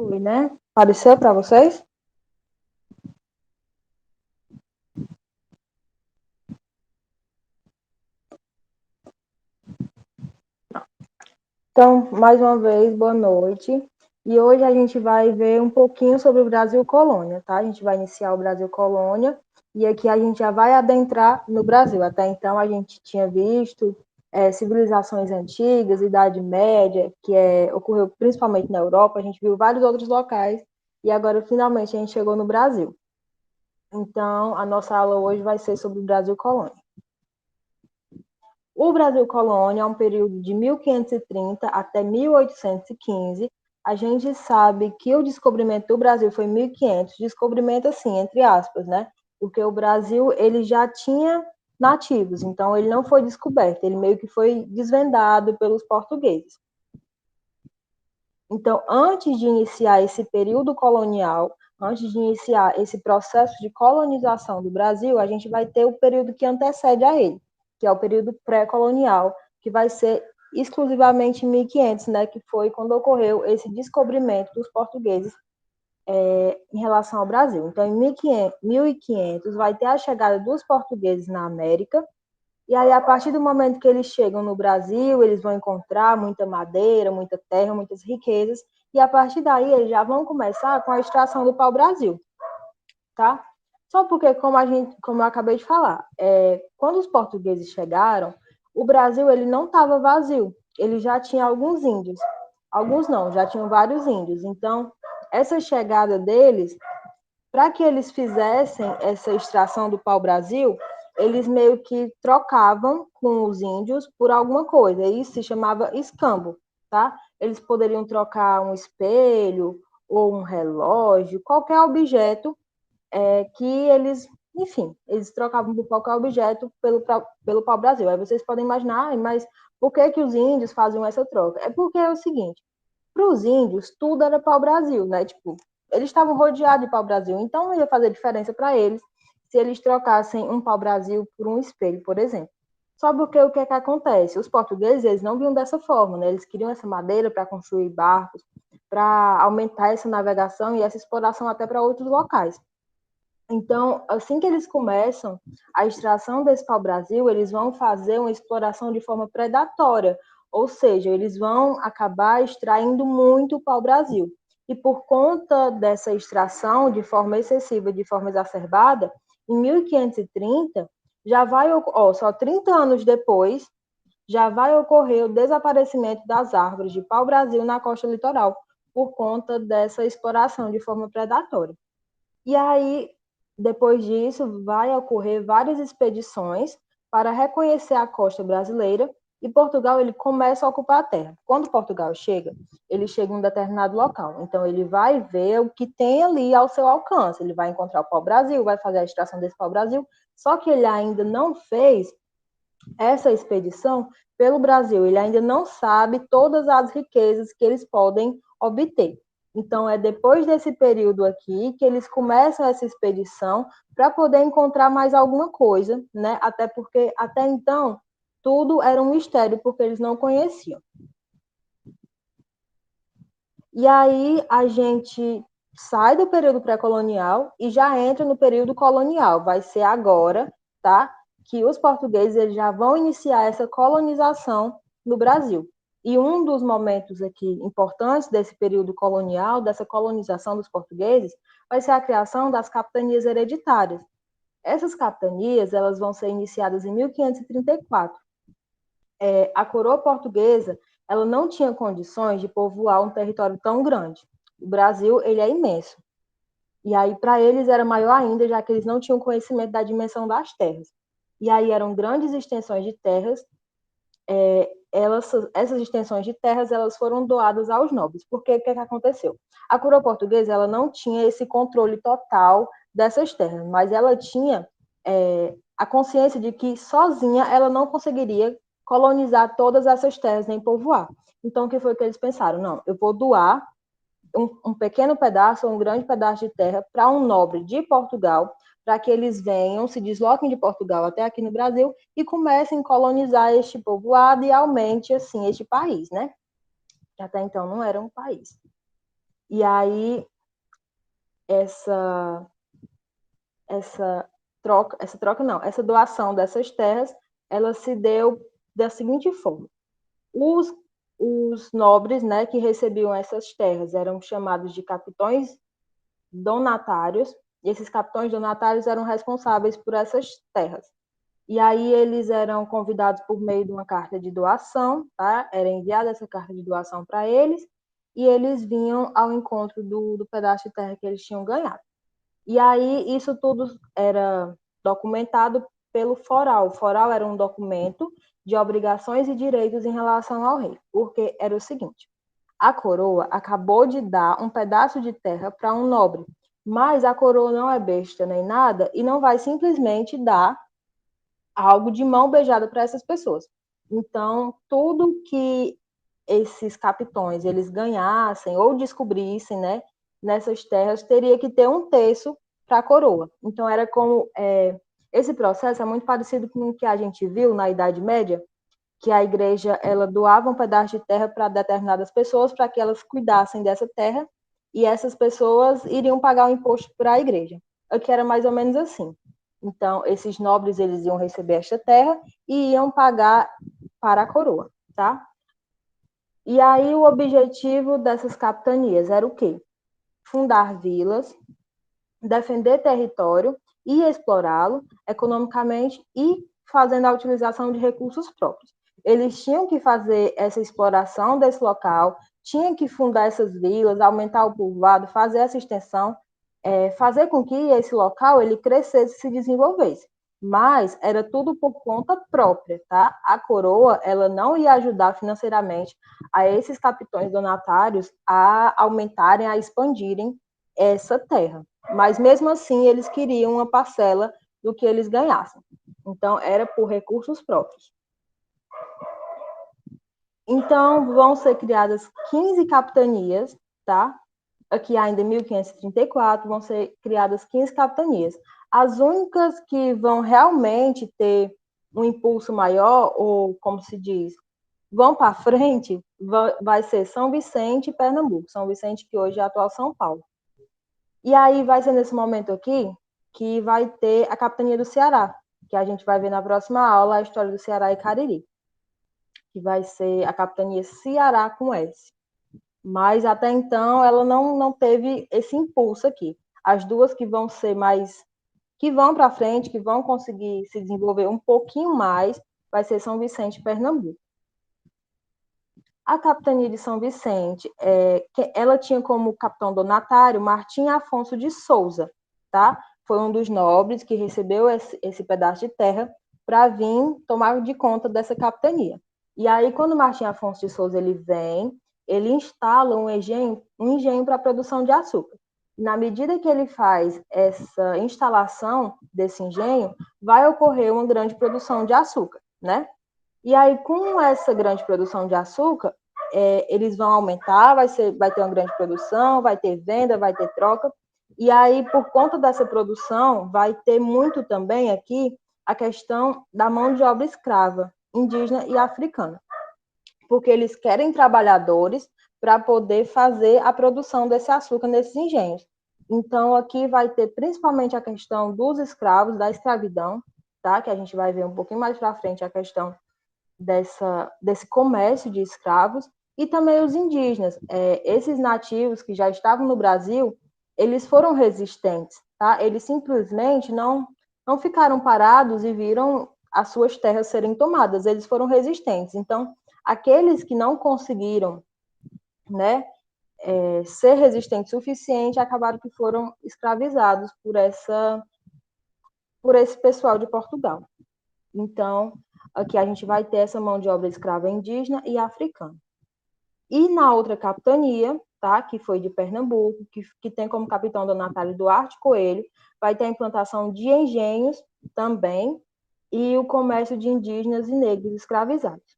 Foi, né? Apareceu para vocês? Então, mais uma vez, boa noite. E hoje a gente vai ver um pouquinho sobre o Brasil Colônia, tá? A gente vai iniciar o Brasil Colônia e aqui a gente já vai adentrar no Brasil. Até então a gente tinha visto civilizações antigas, Idade Média, ocorreu principalmente na Europa, a gente viu vários outros locais e agora finalmente a gente chegou no Brasil. Então, a nossa aula hoje vai ser sobre o Brasil Colônia. O Brasil Colônia é um período de 1530 até 1815. A gente sabe que o descobrimento do Brasil foi em 1500, descobrimento assim, entre aspas, né? Porque o Brasil ele já tinha nativos, então ele não foi descoberto, ele meio que foi desvendado pelos portugueses. Então, antes de iniciar esse período colonial, antes de iniciar esse processo de colonização do Brasil, a gente vai ter o período que antecede a ele, que é o período pré-colonial, que vai ser exclusivamente em 1500, né, que foi quando ocorreu esse descobrimento dos portugueses em relação ao Brasil. Então, em 1500 vai ter a chegada dos portugueses na América, e aí, a partir do momento que eles chegam no Brasil, eles vão encontrar muita madeira, muita terra, muitas riquezas, e a partir daí eles já vão começar com a extração do pau-brasil, tá? Só porque, como eu acabei de falar, quando os portugueses chegaram, o Brasil ele não estava vazio, ele já tinha alguns índios, alguns não, já tinham vários índios. Então, essa chegada deles para que eles fizessem essa extração do pau-brasil, eles meio que trocavam com os índios por alguma coisa. Isso se chamava escambo, tá? Eles poderiam trocar um espelho ou um relógio, qualquer objeto que eles, enfim, eles trocavam por qualquer objeto pelo pau-brasil. Aí vocês podem imaginar, mas por que que os índios faziam essa troca? É porque é o seguinte, para os índios, tudo era pau-brasil, né? Tipo, eles estavam rodeados de pau-brasil, então não ia fazer diferença para eles se eles trocassem um pau-brasil por um espelho, por exemplo. Só porque o que é que acontece? Os portugueses, eles não viam dessa forma, né? Eles queriam essa madeira para construir barcos, para aumentar essa navegação e essa exploração até para outros locais. Então, assim que eles começam a extração desse pau-brasil, eles vão fazer uma exploração de forma predatória, ou seja, eles vão acabar extraindo muito pau-brasil. E por conta dessa extração de forma excessiva, de forma exacerbada, em 1530, já vai, só 30 anos depois, já vai ocorrer o desaparecimento das árvores de pau-brasil na costa litoral, por conta dessa exploração de forma predatória. E aí, depois disso, vai ocorrer várias expedições para reconhecer a costa brasileira e Portugal ele começa a ocupar a terra. Quando Portugal chega, ele chega em um determinado local. Então, ele vai ver o que tem ali ao seu alcance. Ele vai encontrar o pau-brasil, vai fazer a extração desse pau-brasil, só que ele ainda não fez essa expedição pelo Brasil. Ele ainda não sabe todas as riquezas que eles podem obter. Então, é depois desse período aqui que eles começam essa expedição para poder encontrar mais alguma coisa, né? Até porque, até então, tudo era um mistério, porque eles não conheciam. E aí, a gente sai do período pré-colonial e já entra no período colonial. Vai ser agora, tá? Que os portugueses eles já vão iniciar essa colonização no Brasil. E um dos momentos aqui importantes desse período colonial, dessa colonização dos portugueses, vai ser a criação das capitanias hereditárias. Essas capitanias elas vão ser iniciadas em 1534. A coroa portuguesa ela não tinha condições de povoar um território tão grande. O Brasil ele é imenso. E aí, para eles, era maior ainda, já que eles não tinham conhecimento da dimensão das terras. E aí, eram grandes extensões de terras. Essas extensões de terras elas foram doadas aos nobres. Porque o que aconteceu? A coroa portuguesa ela não tinha esse controle total dessas terras, mas ela tinha a consciência de que sozinha ela não conseguiria colonizar todas essas terras nem povoar. Então, o que foi que eles pensaram? Não, eu vou doar um pequeno pedaço ou um grande pedaço de terra para um nobre de Portugal, para que eles venham, se desloquem de Portugal até aqui no Brasil e comecem a colonizar este povoado e aumente, assim, este país, né? Que até então não era um país. E aí essa essa doação dessas terras, ela se deu da seguinte forma: os, os nobres, né, que recebiam essas terras eram chamados de capitões donatários, e esses capitões donatários eram responsáveis por essas terras. E aí eles eram convidados por meio de uma carta de doação, tá? Era enviada essa carta de doação para eles, e eles vinham ao encontro do pedaço de terra que eles tinham ganhado. E aí isso tudo era documentado pelo foral. O foral era um documento de obrigações e direitos em relação ao rei, porque era o seguinte: a coroa acabou de dar um pedaço de terra para um nobre, mas a coroa não é besta nem nada e não vai simplesmente dar algo de mão beijada para essas pessoas. Então, tudo que esses capitões eles ganhassem ou descobrissem, né, nessas terras, teria que ter um terço para a coroa. Então, era como esse processo é muito parecido com o que a gente viu na Idade Média, que a igreja ela doava um pedaço de terra para determinadas pessoas para que elas cuidassem dessa terra e essas pessoas iriam pagar o imposto para a igreja. Aqui era mais ou menos assim. Então, esses nobres eles iam receber esta terra e iam pagar para a coroa, tá? E aí o objetivo dessas capitanias era o quê? Fundar vilas, defender território e explorá-lo economicamente e fazendo a utilização de recursos próprios. Eles tinham que fazer essa exploração desse local, tinham que fundar essas vilas, aumentar o povoado, fazer essa extensão, fazer com que esse local ele crescesse e se desenvolvesse. Mas era tudo por conta própria, tá? A coroa ela não ia ajudar financeiramente a esses capitões donatários a aumentarem, a expandirem essa terra. Mas mesmo assim eles queriam uma parcela do que eles ganhassem. Então era por recursos próprios. Então vão ser criadas 15 capitanias, tá? Aqui ainda em 1534 vão ser criadas 15 capitanias. As únicas que vão realmente ter um impulso maior, ou como se diz, vão para frente, vai ser São Vicente e Pernambuco. São Vicente, que hoje é atual São Paulo. E aí vai ser nesse momento aqui que vai ter a capitania do Ceará, que a gente vai ver na próxima aula a história do Ceará e Cariri, que vai ser a capitania Ceará com S. Mas até então ela não teve esse impulso aqui. As duas que vão ser mais, que vão para frente, que vão conseguir se desenvolver um pouquinho mais, vai ser São Vicente e Pernambuco. A capitania de São Vicente, ela tinha como capitão donatário Martim Afonso de Souza, tá? Foi um dos nobres que recebeu esse pedaço de terra para vir tomar de conta dessa capitania. E aí, quando Martim Afonso de Souza ele vem, ele instala um engenho para a produção de açúcar. Na medida que ele faz essa instalação desse engenho, vai ocorrer uma grande produção de açúcar, né? E aí, com essa grande produção de açúcar, eles vão aumentar, vai ter uma grande produção, vai ter venda, vai ter troca. E aí, por conta dessa produção, vai ter muito também aqui a questão da mão de obra escrava, indígena e africana. Porque eles querem trabalhadores para poder fazer a produção desse açúcar nesses engenhos. Então, aqui vai ter principalmente a questão dos escravos, da escravidão, tá? Que a gente vai ver um pouquinho mais para frente a questão desse comércio de escravos, e também os indígenas. Esses nativos que já estavam no Brasil, eles foram resistentes, tá? Eles simplesmente não ficaram parados e viram as suas terras serem tomadas, eles foram resistentes. Então, aqueles que não conseguiram, né, ser resistentes o suficiente, acabaram que foram escravizados por esse pessoal de Portugal. Então, aqui a gente vai ter essa mão de obra escrava indígena e africana. E na outra capitania, tá, que foi de Pernambuco, que tem como capitão Donatário Duarte Coelho, vai ter a implantação de engenhos também e o comércio de indígenas e negros escravizados.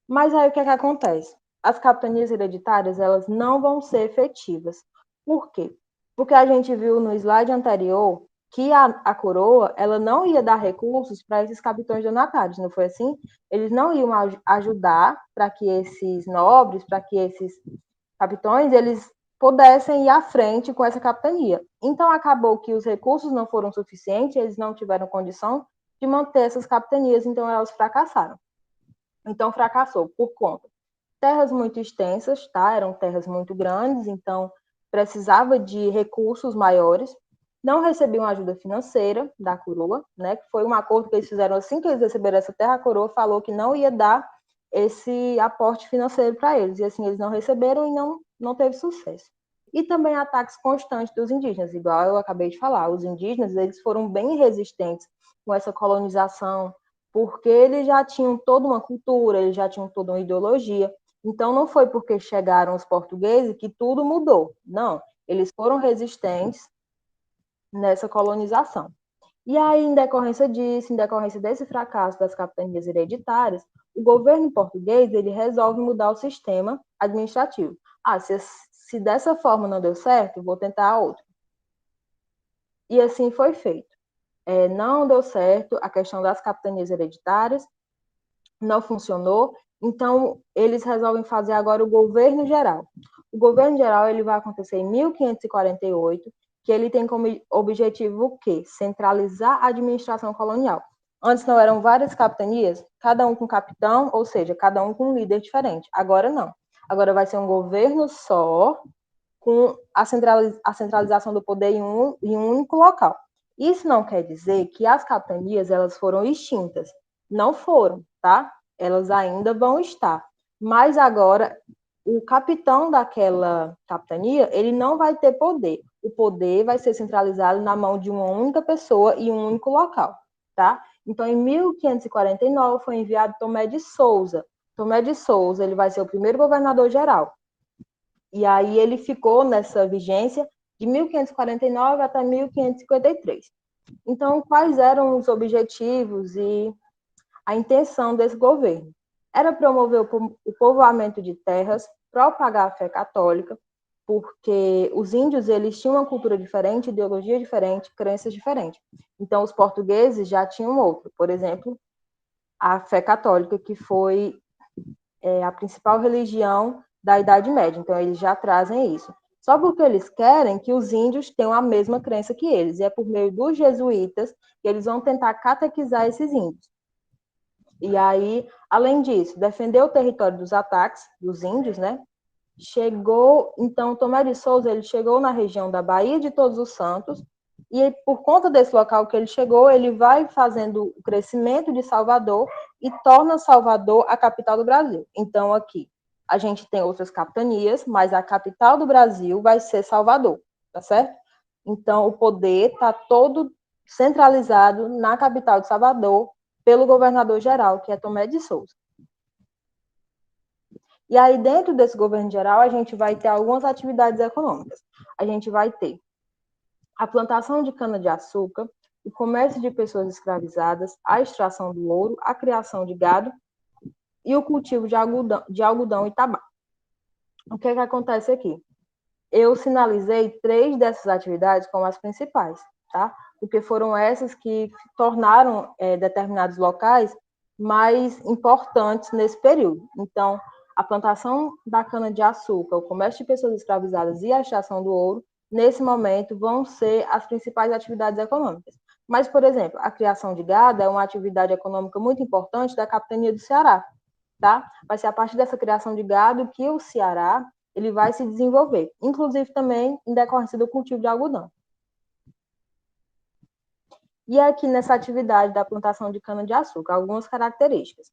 Mas aí o que é que acontece? As capitanias hereditárias, elas não vão ser efetivas. Por quê? Porque a gente viu no slide anterior que a coroa ela não ia dar recursos para esses capitães donatários, não foi assim? Eles não iam ajudar para que esses nobres, para que esses capitões, eles pudessem ir à frente com essa capitania. Então, acabou que os recursos não foram suficientes, eles não tiveram condição de manter essas capitanias, então elas fracassaram. Então, fracassou por conta terras muito extensas, tá? Eram terras muito grandes, então precisava de recursos maiores. Não recebiam ajuda financeira da coroa, né? Que foi um acordo que eles fizeram assim que eles receberam essa terra, a coroa falou que não ia dar esse aporte financeiro para eles. E assim eles não receberam e não teve sucesso. E também ataques constantes dos indígenas, igual eu acabei de falar. Os indígenas, eles foram bem resistentes com essa colonização, porque eles já tinham toda uma cultura, eles já tinham toda uma ideologia. Então, não foi porque chegaram os portugueses que tudo mudou. Não, eles foram resistentes nessa colonização. E aí, em decorrência disso, em decorrência desse fracasso das capitanias hereditárias, o governo português ele resolve mudar o sistema administrativo. Se dessa forma não deu certo, vou tentar outro. E assim foi feito. Não deu certo a questão das capitanias hereditárias, não funcionou, então eles resolvem fazer agora o governo geral. O governo geral ele vai acontecer em 1548, que ele tem como objetivo o quê? Centralizar a administração colonial. Antes não eram várias capitanias, cada um com capitão, ou seja, cada um com um líder diferente. Agora não. Agora vai ser um governo só, com a centralização do poder em um único local. Isso não quer dizer que as capitanias elas foram extintas. Não foram, tá? Elas ainda vão estar. Mas agora, o capitão daquela capitania, ele não vai ter poder. O poder vai ser centralizado na mão de uma única pessoa e um único local, tá? Então, em 1549, foi enviado Tomé de Souza. Tomé de Souza, ele vai ser o primeiro governador geral. E aí ele ficou nessa vigência de 1549 até 1553. Então, quais eram os objetivos e a intenção desse governo? Era promover o povoamento de terras, propagar a fé católica, porque os índios eles tinham uma cultura diferente, ideologia diferente, crenças diferentes. Então, os portugueses já tinham outro. Por exemplo, a fé católica, que foi a principal religião da Idade Média. Então, eles já trazem isso. Só porque eles querem que os índios tenham a mesma crença que eles. E é por meio dos jesuítas que eles vão tentar catequizar esses índios. E aí, além disso, defender o território dos ataques dos índios, né? Chegou, então, Tomé de Souza, ele chegou na região da Baía de Todos os Santos, e por conta desse local que ele chegou, ele vai fazendo o crescimento de Salvador e torna Salvador a capital do Brasil. Então, aqui, a gente tem outras capitanias, mas a capital do Brasil vai ser Salvador, tá certo? Então, o poder está todo centralizado na capital de Salvador pelo governador geral, que é Tomé de Souza. E aí, dentro desse governo geral, a gente vai ter algumas atividades econômicas. A gente vai ter a plantação de cana-de-açúcar, o comércio de pessoas escravizadas, a extração do ouro, a criação de gado e o cultivo de algodão e tabaco. O que acontece aqui? Eu sinalizei 3 dessas atividades como as principais, tá? Porque foram essas que tornaram determinados locais mais importantes nesse período. Então, a plantação da cana-de-açúcar, o comércio de pessoas escravizadas e a extração do ouro, nesse momento, vão ser as principais atividades econômicas. Mas, por exemplo, a criação de gado é uma atividade econômica muito importante da capitania do Ceará, tá? Vai ser a partir dessa criação de gado que o Ceará ele vai se desenvolver, inclusive também em decorrência do cultivo de algodão. E aqui nessa atividade da plantação de cana-de-açúcar, algumas características.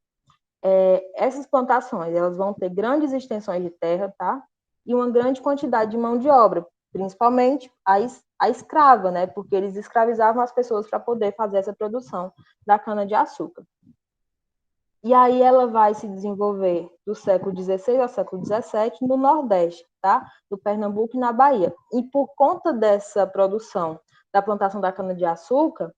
Essas plantações elas vão ter grandes extensões de terra, tá? E uma grande quantidade de mão de obra, principalmente a escrava, né? Porque eles escravizavam as pessoas para poder fazer essa produção da cana-de-açúcar. E aí ela vai se desenvolver do século XVI ao século XVII no Nordeste, tá? Do Pernambuco e na Bahia. E por conta dessa produção da plantação da cana-de-açúcar,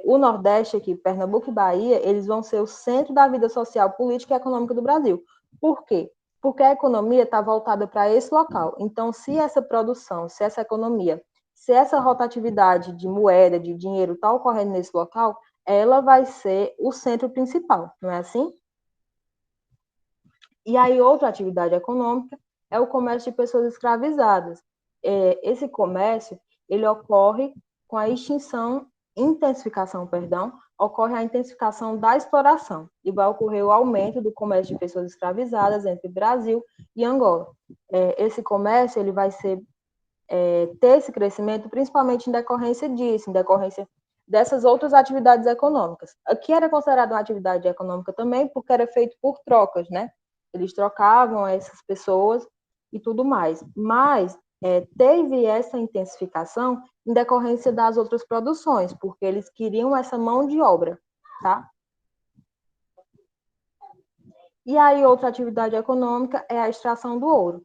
o Nordeste aqui, Pernambuco e Bahia, eles vão ser o centro da vida social, política e econômica do Brasil. Por quê? Porque a economia está voltada para esse local. Então, se essa produção, se essa economia, se essa rotatividade de moeda, de dinheiro está ocorrendo nesse local, ela vai ser o centro principal, não é assim? E aí, outra atividade econômica é o comércio de pessoas escravizadas. Esse comércio, ele ocorre com a intensificação, ocorre a intensificação da exploração e vai ocorrer o aumento do comércio de pessoas escravizadas entre Brasil e Angola. Esse comércio, ele vai ter esse crescimento principalmente em decorrência disso, em decorrência dessas outras atividades econômicas. Aqui era considerado uma atividade econômica também, porque era feito por trocas, né? Eles trocavam essas pessoas e tudo mais. Mas teve essa intensificação em decorrência das outras produções, porque eles queriam essa mão de obra, tá? E aí, outra atividade econômica é a extração do ouro.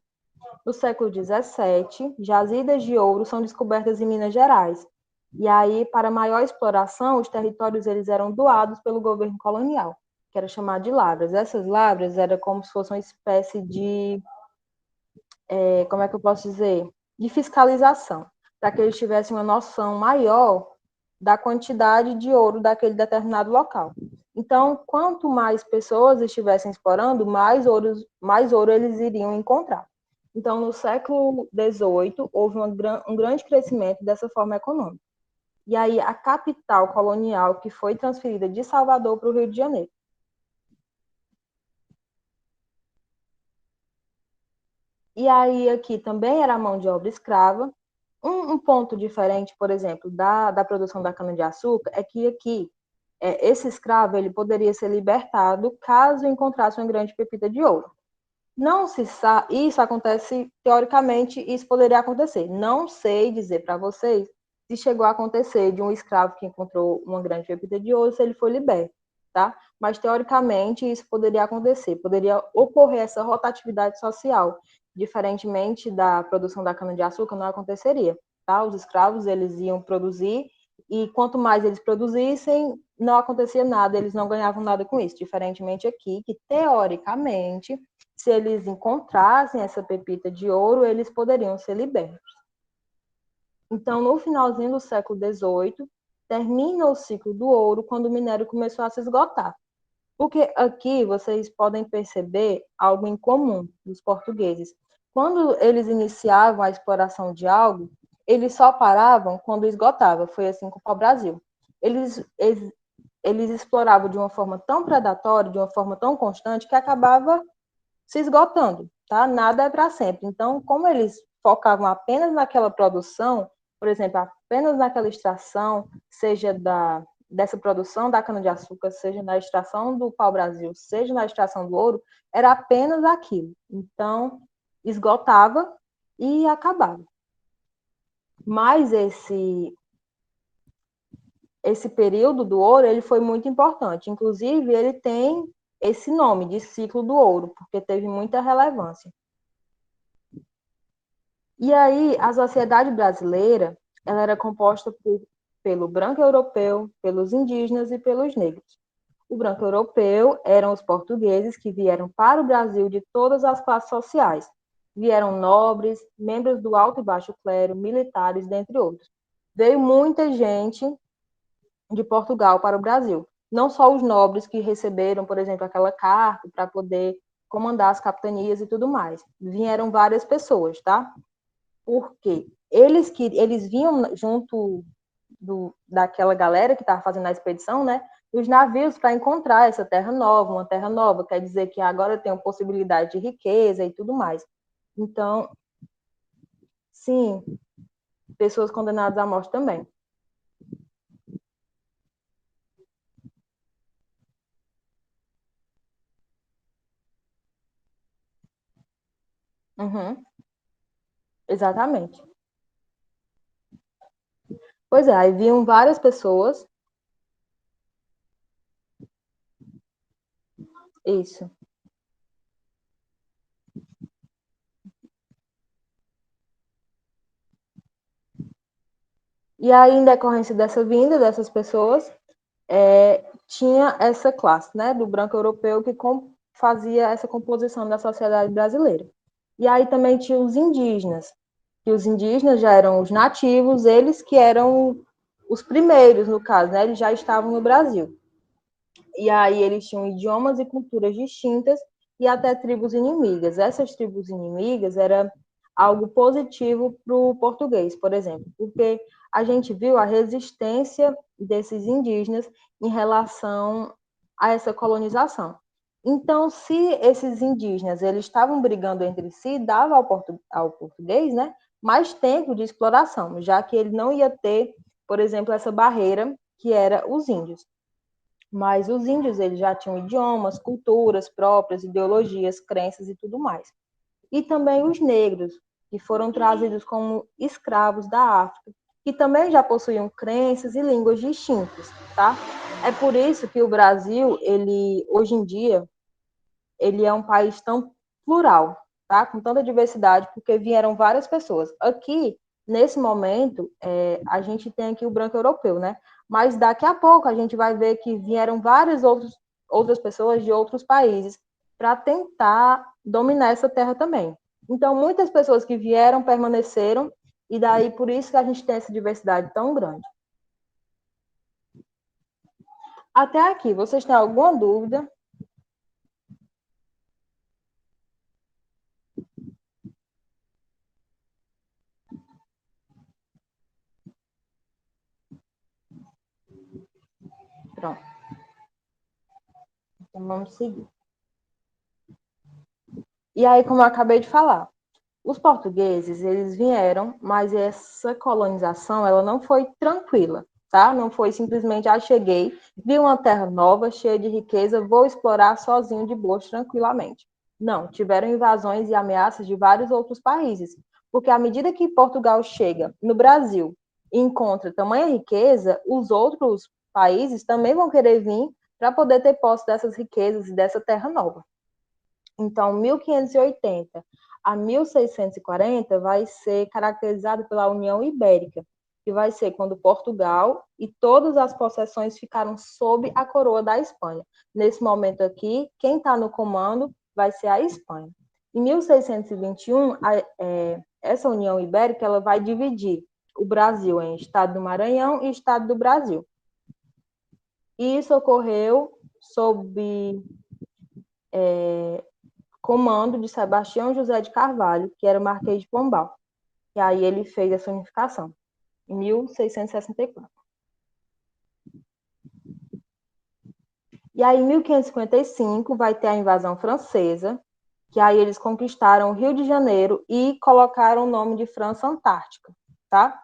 No século XVII, jazidas de ouro são descobertas em Minas Gerais. E aí, para maior exploração, os territórios eles eram doados pelo governo colonial, que era chamado de lavras. Essas lavras eram como se fosse uma espécie de, como é que eu posso dizer, de fiscalização, para que eles tivessem uma noção maior da quantidade de ouro daquele determinado local. Então, quanto mais pessoas estivessem explorando, mais ouro eles iriam encontrar. Então, no século XVIII, houve um grande crescimento dessa forma econômica. E aí, a capital colonial que foi transferida de Salvador para o Rio de Janeiro. E aí, aqui também era mão de obra escrava. Um ponto diferente, por exemplo, da produção da cana-de-açúcar é que aqui, esse escravo ele poderia ser libertado caso encontrasse uma grande pepita de ouro. Não se sabe, isso acontece, teoricamente, isso poderia acontecer. Não sei dizer para vocês se chegou a acontecer de um escravo que encontrou uma grande pepita de ouro, se ele foi liberto, tá? Mas, teoricamente, isso poderia acontecer, poderia ocorrer essa rotatividade social, diferentemente da produção da cana-de-açúcar, não aconteceria, tá? Os escravos, eles iam produzir, e quanto mais eles produzissem, não acontecia nada, eles não ganhavam nada com isso, diferentemente aqui, que, teoricamente, se eles encontrassem essa pepita de ouro, eles poderiam ser libertos. Então, no finalzinho do século XVIII, termina o ciclo do ouro quando o minério começou a se esgotar. Porque aqui vocês podem perceber algo em comum dos portugueses. Quando eles iniciavam a exploração de algo, eles só paravam quando esgotava. Foi assim com o pau-brasil. Eles exploravam de uma forma tão predatória, de uma forma tão constante, que acabava se esgotando, tá? Nada é para sempre. Então, como eles focavam apenas naquela produção, por exemplo, apenas naquela extração, seja dessa produção da cana-de-açúcar, seja na extração do pau-brasil, seja na extração do ouro, era apenas aquilo. Então, esgotava e acabava. Mas esse período do ouro, ele foi muito importante. Inclusive, ele tem esse nome de ciclo do ouro, porque teve muita relevância. E aí, a sociedade brasileira, ela era composta pelo branco europeu, pelos indígenas e pelos negros. O branco europeu eram os portugueses que vieram para o Brasil de todas as classes sociais. Vieram nobres, membros do alto e baixo clero, militares, dentre outros. Veio muita gente de Portugal para o Brasil. Não só os nobres que receberam, por exemplo, aquela carta para poder comandar as capitanias e tudo mais. Vieram várias pessoas, tá? Porque eles vinham junto daquela galera que estava fazendo a expedição, né? Os navios para encontrar essa terra nova, uma terra nova, quer dizer que agora tem uma possibilidade de riqueza e tudo mais. Então, sim, pessoas condenadas à morte também. Uhum, exatamente. Pois é, aí vinham várias pessoas. Isso. E aí, em decorrência dessa vinda dessas pessoas, tinha essa classe, né, do branco europeu que fazia essa composição da sociedade brasileira. E aí também tinha os indígenas, que os indígenas já eram os nativos, eles que eram os primeiros, no caso, né, eles já estavam no Brasil. E aí eles tinham idiomas e culturas distintas, e até tribos inimigas. Essas tribos inimigas era algo positivo para o português, por exemplo, porque a gente viu a resistência desses indígenas em relação a essa colonização. Então, se esses indígenas eles estavam brigando entre si, dava ao português, né, mais tempo de exploração, já que ele não ia ter, por exemplo, essa barreira que era os índios. Mas os índios eles já tinham idiomas, culturas próprias, ideologias, crenças e tudo mais. E também os negros, que foram trazidos como escravos da África, que também já possuíam crenças e línguas distintas, tá? É por isso que o Brasil, ele hoje em dia, ele é um país tão plural, tá? Com tanta diversidade, porque vieram várias pessoas. Aqui, nesse momento, a gente tem aqui o branco europeu, né? Mas daqui a pouco a gente vai ver que vieram várias outras pessoas de outros países para tentar dominar essa terra também. Então, muitas pessoas que vieram permaneceram, e daí por isso que a gente tem essa diversidade tão grande. Até aqui, vocês têm alguma dúvida? Pronto. Então, vamos seguir. E aí, como eu acabei de falar, os portugueses, eles vieram, mas essa colonização, ela não foi tranquila, tá? Não foi simplesmente, cheguei, vi uma terra nova, cheia de riqueza, vou explorar sozinho de boa, tranquilamente. Não, tiveram invasões e ameaças de vários outros países, porque à medida que Portugal chega no Brasil e encontra tamanha riqueza, os outros países também vão querer vir para poder ter posse dessas riquezas e dessa terra nova. Então, 1580 a 1640 vai ser caracterizado pela União Ibérica, que vai ser quando Portugal e todas as possessões ficaram sob a coroa da Espanha. Nesse momento aqui, quem está no comando vai ser a Espanha. Em 1621, essa União Ibérica ela vai dividir o Brasil em Estado do Maranhão e Estado do Brasil. E isso ocorreu sob comando de Sebastião José de Carvalho, que era Marquês de Pombal. E aí ele fez essa unificação, em 1664. E aí, em 1555, vai ter a invasão francesa, que aí eles conquistaram o Rio de Janeiro e colocaram o nome de França Antártica, tá?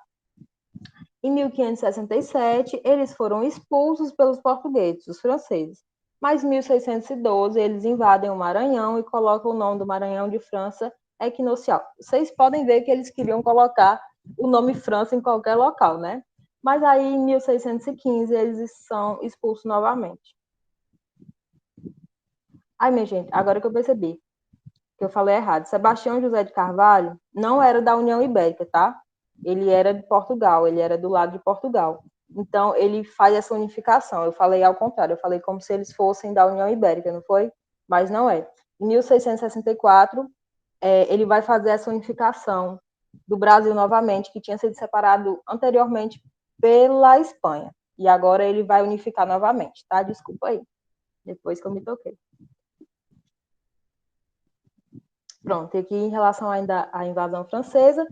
Em 1567, eles foram expulsos pelos portugueses, os franceses. Mas em 1612, eles invadem o Maranhão e colocam o nome do Maranhão de França Equinocial. Vocês podem ver que eles queriam colocar o nome França em qualquer local, né? Mas aí, em 1615, eles são expulsos novamente. Ai, minha gente, agora que eu percebi que eu falei errado. Sebastião José de Carvalho não era da União Ibérica, tá? Ele era de Portugal, ele era do lado de Portugal. Então, ele faz essa unificação. Eu falei ao contrário, eu falei como se eles fossem da União Ibérica, não foi? Mas não é. Em 1664, ele vai fazer essa unificação do Brasil novamente, que tinha sido separado anteriormente pela Espanha. E agora ele vai unificar novamente, tá? Desculpa aí, depois que eu me toquei. Pronto, aqui em relação ainda à invasão francesa,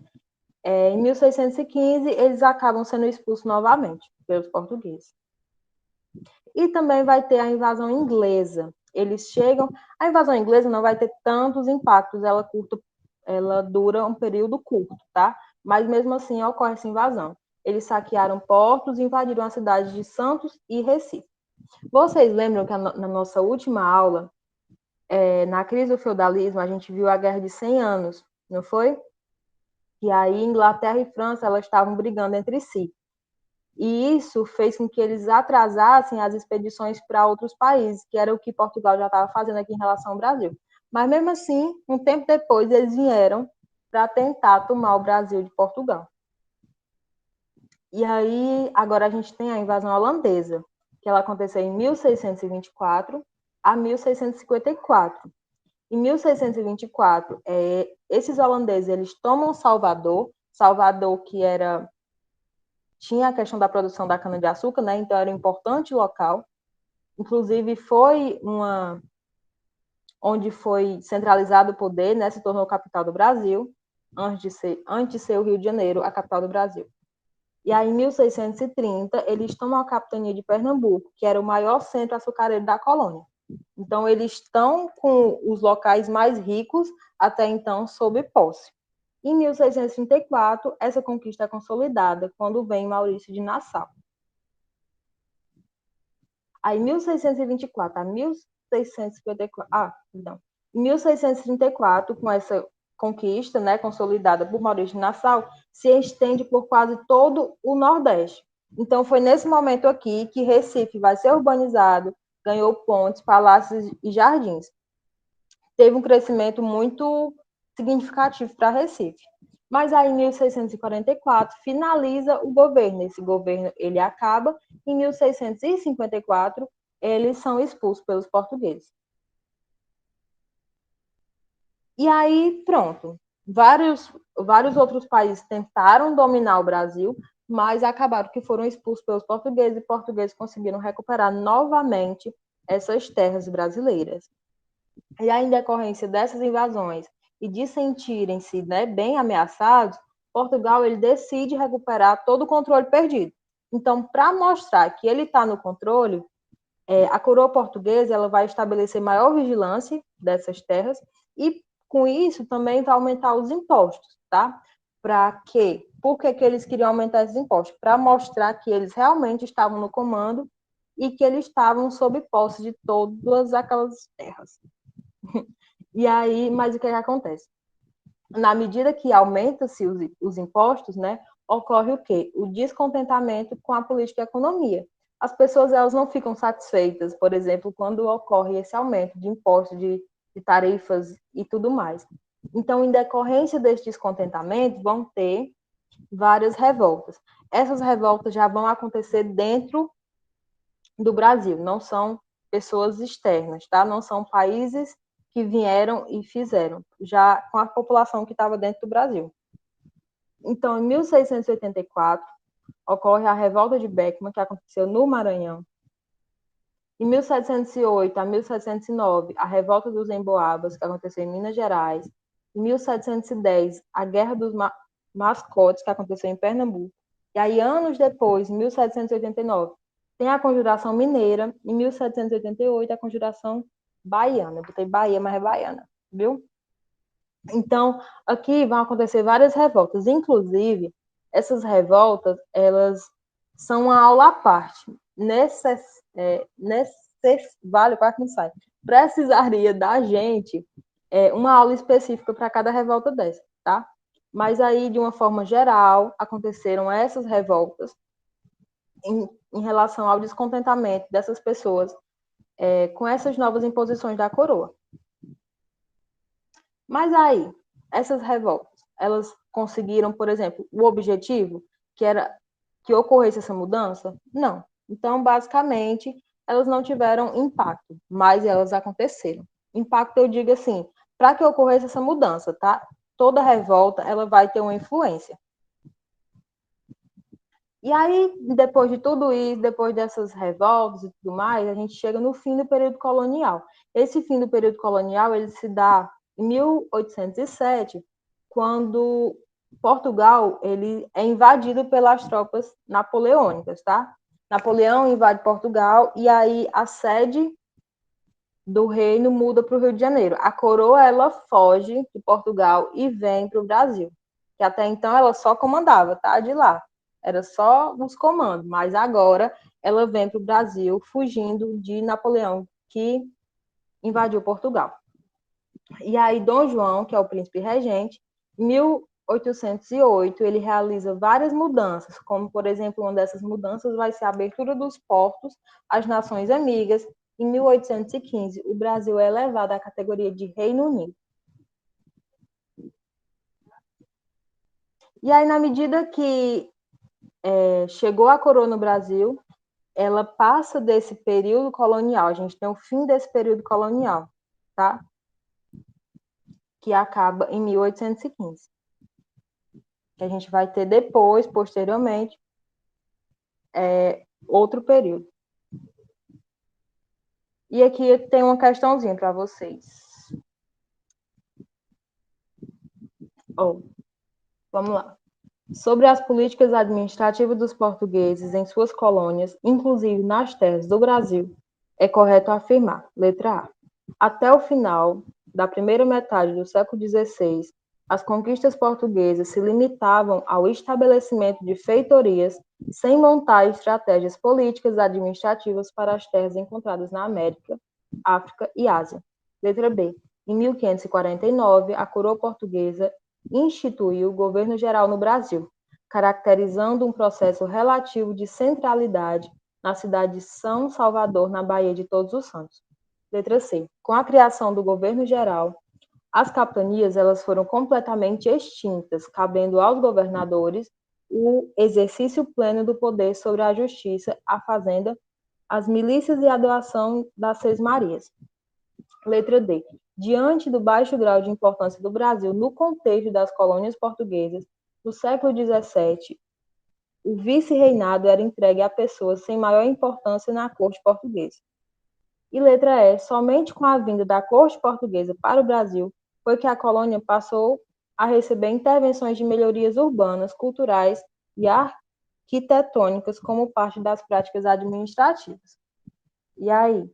em 1615 eles acabam sendo expulsos novamente pelos portugueses. E também vai ter a invasão inglesa. Eles chegam, a invasão inglesa não vai ter tantos impactos, ela dura um período curto, tá? Mas mesmo assim ocorre essa invasão. Eles saquearam portos e invadiram as cidades de Santos e Recife. Vocês lembram que na nossa última aula, na crise do feudalismo, a gente viu a Guerra de 100 Anos, não foi? E aí Inglaterra e França elas estavam brigando entre si. E isso fez com que eles atrasassem as expedições para outros países, que era o que Portugal já estava fazendo aqui em relação ao Brasil. Mas mesmo assim, um tempo depois, eles vieram para tentar tomar o Brasil de Portugal. E aí, agora a gente tem a invasão holandesa, que ela aconteceu em 1624 a 1654. Em 1624, esses holandeses eles tomam Salvador, que tinha a questão da produção da cana-de-açúcar, né? Então era um importante local. Inclusive foi onde foi centralizado o poder, né, se tornou capital do Brasil, antes de ser o Rio de Janeiro a capital do Brasil. E aí, em 1630, eles tomam a capitania de Pernambuco, que era o maior centro açucareiro da colônia. Então, eles estão com os locais mais ricos até então sob posse. Em 1634, essa conquista é consolidada quando vem Maurício de Nassau. Aí, em 1624 a 1654, em 1634, com essa conquista, né, consolidada por Maurício de Nassau, se estende por quase todo o Nordeste. Então, foi nesse momento aqui que Recife vai ser urbanizado, ganhou pontes, palácios e jardins. Teve um crescimento muito significativo para Recife. Mas aí, em 1644, finaliza o governo. Esse governo ele acaba. Em 1654, eles são expulsos pelos portugueses. E aí, pronto. Vários outros países tentaram dominar o Brasil, mas acabaram que foram expulsos pelos portugueses, e portugueses conseguiram recuperar novamente essas terras brasileiras. E aí, em decorrência dessas invasões e de sentirem-se, né, bem ameaçados, Portugal ele decide recuperar todo o controle perdido. Então, para mostrar que ele está no controle, a coroa portuguesa ela vai estabelecer maior vigilância dessas terras e, com isso, também vai aumentar os impostos, tá? Para quê? Por que eles queriam aumentar esses impostos? Para mostrar que eles realmente estavam no comando e que eles estavam sob posse de todas aquelas terras. E aí, mas o que acontece? Na medida que aumenta-se os impostos, né, ocorre o quê? O descontentamento com a política e a economia. As pessoas elas não ficam satisfeitas, por exemplo, quando ocorre esse aumento de impostos, de tarifas e tudo mais. Então, em decorrência desse descontentamento, vão ter várias revoltas. Essas revoltas já vão acontecer dentro do Brasil, não são pessoas externas, tá? Não são países que vieram e fizeram, já com a população que estava dentro do Brasil. Então, em 1684, ocorre a Revolta de Beckman, que aconteceu no Maranhão. Em 1708 a 1709, a Revolta dos Emboabas, que aconteceu em Minas Gerais. Em 1710, a Guerra dos Mascotes, que aconteceu em Pernambuco. E aí, anos depois, em 1789, tem a Conjuração Mineira. Em 1788, a Conjuração Baiana. Eu botei Bahia, mas é baiana, viu? Então, aqui vão acontecer várias revoltas. Inclusive, essas revoltas, elas são uma aula à parte. Vale, para que não sai. Precisaria da gente uma aula específica para cada revolta dessa, tá? Mas aí, de uma forma geral, aconteceram essas revoltas em relação ao descontentamento dessas pessoas com essas novas imposições da coroa. Mas aí, essas revoltas, elas conseguiram, por exemplo, o objetivo, que era que ocorresse essa mudança? Não. Então, basicamente, elas não tiveram impacto, mas elas aconteceram. Impacto, eu digo assim, para que ocorresse essa mudança, tá? Toda revolta, ela vai ter uma influência. E aí, depois de tudo isso, depois dessas revoltas e tudo mais, a gente chega no fim do período colonial. Esse fim do período colonial, ele se dá em 1807, quando Portugal ele é invadido pelas tropas napoleônicas, tá? Napoleão invade Portugal e aí a sede do reino muda para o Rio de Janeiro. A coroa ela foge de Portugal e vem para o Brasil, que até então ela só comandava, tá? De lá. Era só os comandos, mas agora ela vem para o Brasil fugindo de Napoleão, que invadiu Portugal. E aí Dom João, que é o príncipe regente, em 1808, ele realiza várias mudanças, como, por exemplo, uma dessas mudanças vai ser a abertura dos portos às nações amigas. Em 1815, o Brasil é elevado à categoria de Reino Unido. E aí, na medida que chegou a coroa no Brasil, ela passa desse período colonial, a gente tem o fim desse período colonial, tá? Que acaba em 1815. Que a gente vai ter depois, posteriormente, outro período. E aqui tem uma questãozinha para vocês. Oh, vamos lá. Sobre as políticas administrativas dos portugueses em suas colônias, inclusive nas terras do Brasil, é correto afirmar, letra A. Até o final da primeira metade do século XVI, as conquistas portuguesas se limitavam ao estabelecimento de feitorias, sem montar estratégias políticas administrativas para as terras encontradas na América, África e Ásia. Letra B. Em 1549, a coroa portuguesa instituiu o governo geral no Brasil, caracterizando um processo relativo de centralidade na cidade de São Salvador, na Baía de Todos os Santos. Letra C. Com a criação do governo geral, as capitanias elas foram completamente extintas, cabendo aos governadores o exercício pleno do poder sobre a justiça, a fazenda, as milícias e a doação das Seis Marias. Letra D. Diante do baixo grau de importância do Brasil no contexto das colônias portuguesas, no século XVII, o vice-reinado era entregue a pessoas sem maior importância na corte portuguesa. E letra E. Somente com a vinda da corte portuguesa para o Brasil foi que a colônia passou a receber intervenções de melhorias urbanas, culturais e arquitetônicas como parte das práticas administrativas. E aí, o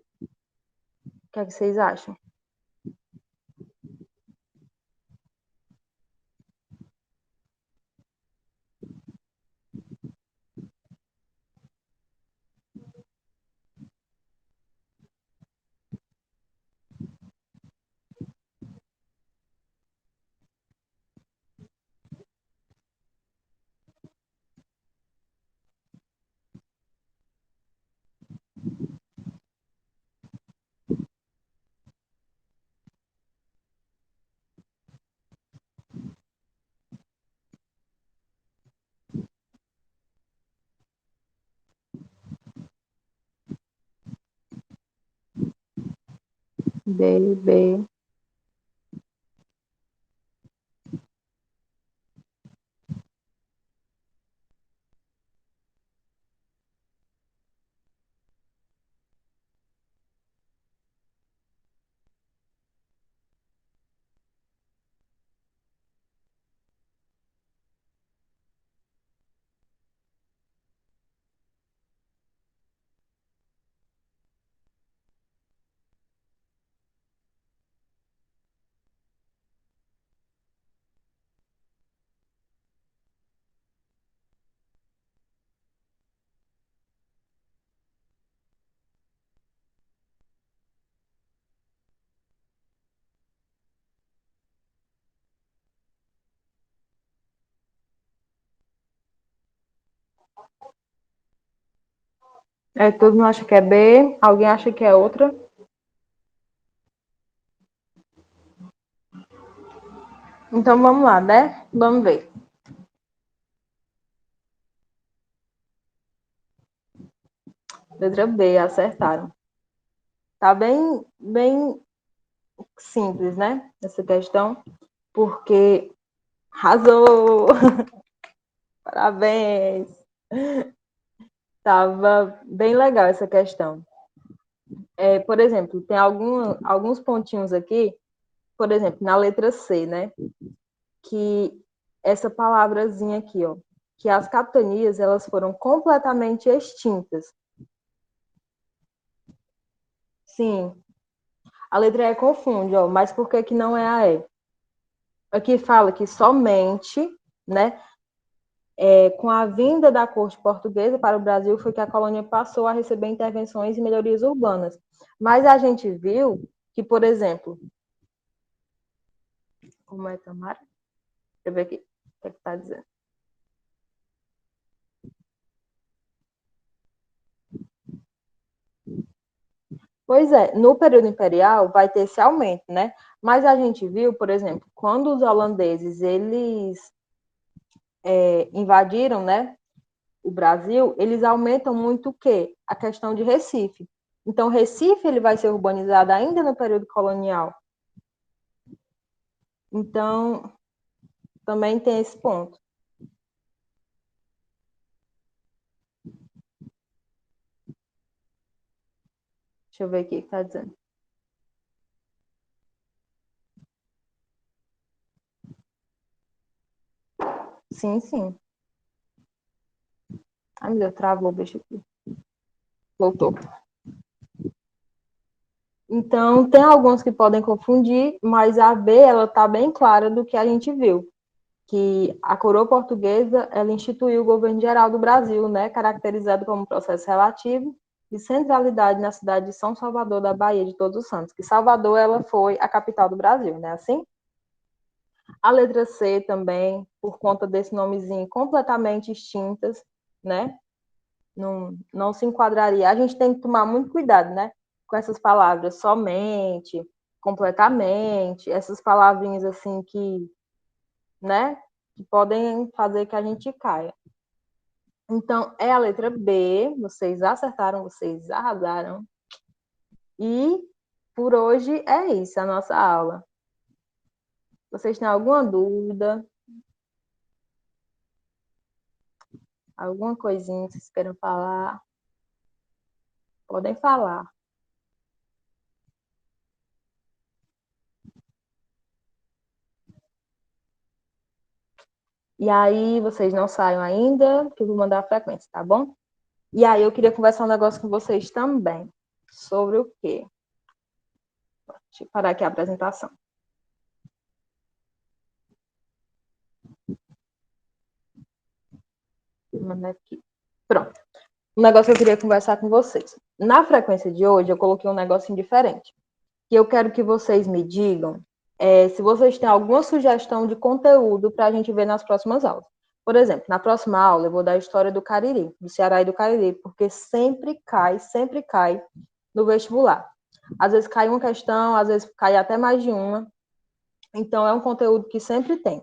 que é que vocês acham? B, B. É, todo mundo acha que é B, alguém acha que é outra. Então vamos lá, né? Vamos ver. Letra B, acertaram. Tá bem simples, né? Essa questão, porque arrasou! Parabéns! Tava bem legal essa questão. É, por exemplo, tem alguns pontinhos aqui, por exemplo, na letra C, né? Que essa palavrazinha aqui, ó, que as capitanias elas foram completamente extintas. Sim, a letra E confunde, ó, mas por que que não é a E? Aqui fala que somente, né, com a vinda da corte portuguesa para o Brasil foi que a colônia passou a receber intervenções e melhorias urbanas. Mas a gente viu que, por exemplo, como é, Tamara? Deixa eu ver aqui o que está dizendo. Pois é, no período imperial vai ter esse aumento, né? Mas a gente viu, por exemplo, quando os holandeses eles invadiram, né, o Brasil, eles aumentam muito o quê? A questão de Recife. Então, Recife ele vai ser urbanizado ainda no período colonial. Então, também tem esse ponto. Deixa eu ver aqui o que está dizendo. Sim, sim. Ai, meu Deus, travou, deixa aqui. Voltou. Então, tem alguns que podem confundir, mas a B, ela está bem clara do que a gente viu, que a coroa portuguesa, ela instituiu o governo geral do Brasil, né, caracterizado como processo relativo de centralidade na cidade de São Salvador da Bahia de Todos os Santos, que Salvador, ela foi a capital do Brasil, né, assim? A letra C também, por conta desse nomezinho, completamente extintas, né, não se enquadraria. A gente tem que tomar muito cuidado, né? Com essas palavras somente, completamente, essas palavrinhas assim que, né? Que podem fazer que a gente caia. Então, é a letra B. Vocês acertaram, vocês arrasaram. E por hoje é isso, a nossa aula. Vocês têm alguma dúvida? Alguma coisinha que vocês queiram falar? Podem falar. E aí, vocês não saiam ainda, que eu vou mandar a frequência, tá bom? E aí, eu queria conversar um negócio com vocês também. Sobre o quê? Deixa eu parar aqui a apresentação. Vou mandar aqui. Pronto. Um negócio que eu queria conversar com vocês. Na frequência de hoje, eu coloquei um negocinho diferente. E eu quero que vocês me digam se vocês têm alguma sugestão de conteúdo para a gente ver nas próximas aulas. Por exemplo, na próxima aula eu vou dar a história do Cariri, do Ceará e do Cariri, porque sempre cai no vestibular. Às vezes cai uma questão, às vezes cai até mais de uma. Então, é um conteúdo que sempre tem.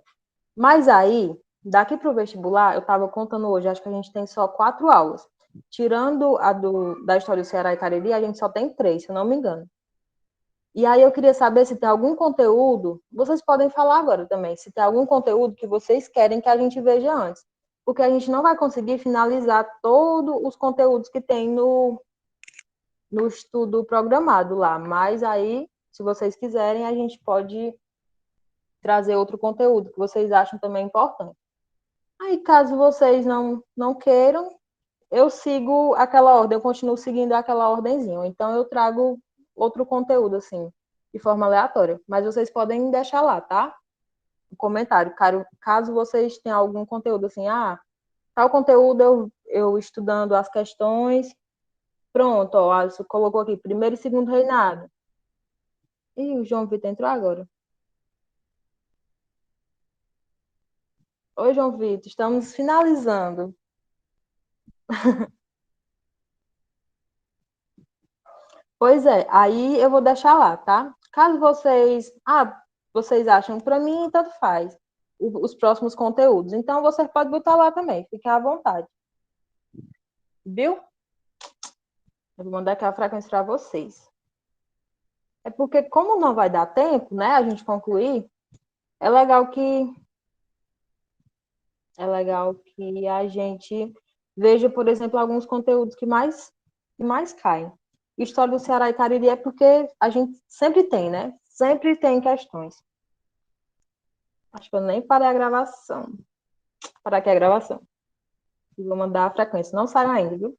Mas aí, daqui para o vestibular, eu estava contando hoje, acho que a gente tem só 4 aulas. Tirando a da história do Ceará e Cariri, a gente só tem 3, se eu não me engano. E aí eu queria saber se tem algum conteúdo, vocês podem falar agora também, se tem algum conteúdo que vocês querem que a gente veja antes. Porque a gente não vai conseguir finalizar todos os conteúdos que tem no estudo programado lá. Mas aí, se vocês quiserem, a gente pode trazer outro conteúdo que vocês acham também importante. Aí, caso vocês não queiram, eu sigo aquela ordem, eu continuo seguindo aquela ordenzinha. Então, eu trago outro conteúdo, assim, de forma aleatória. Mas vocês podem deixar lá, tá? Um comentário. Caso vocês tenham algum conteúdo, assim, tal conteúdo eu estudando as questões. Pronto, ó, Alisson colocou aqui, primeiro e segundo reinado. Ih, o João Vitor entrou agora. Oi, João Vitor, estamos finalizando. Pois é, aí eu vou deixar lá, tá? Caso vocês acham para mim, tanto faz os próximos conteúdos. Então você pode botar lá também, fique à vontade. Viu? Eu vou mandar aqui a frequência para vocês. É porque como não vai dar tempo, né, a gente concluir, é legal que é legal que a gente veja, por exemplo, alguns conteúdos que mais caem. História do Ceará e Cariri é porque a gente sempre tem, né? Sempre tem questões. Acho que eu nem parei a gravação. Parar aqui a gravação. E vou mandar a frequência. Não saiu ainda, viu?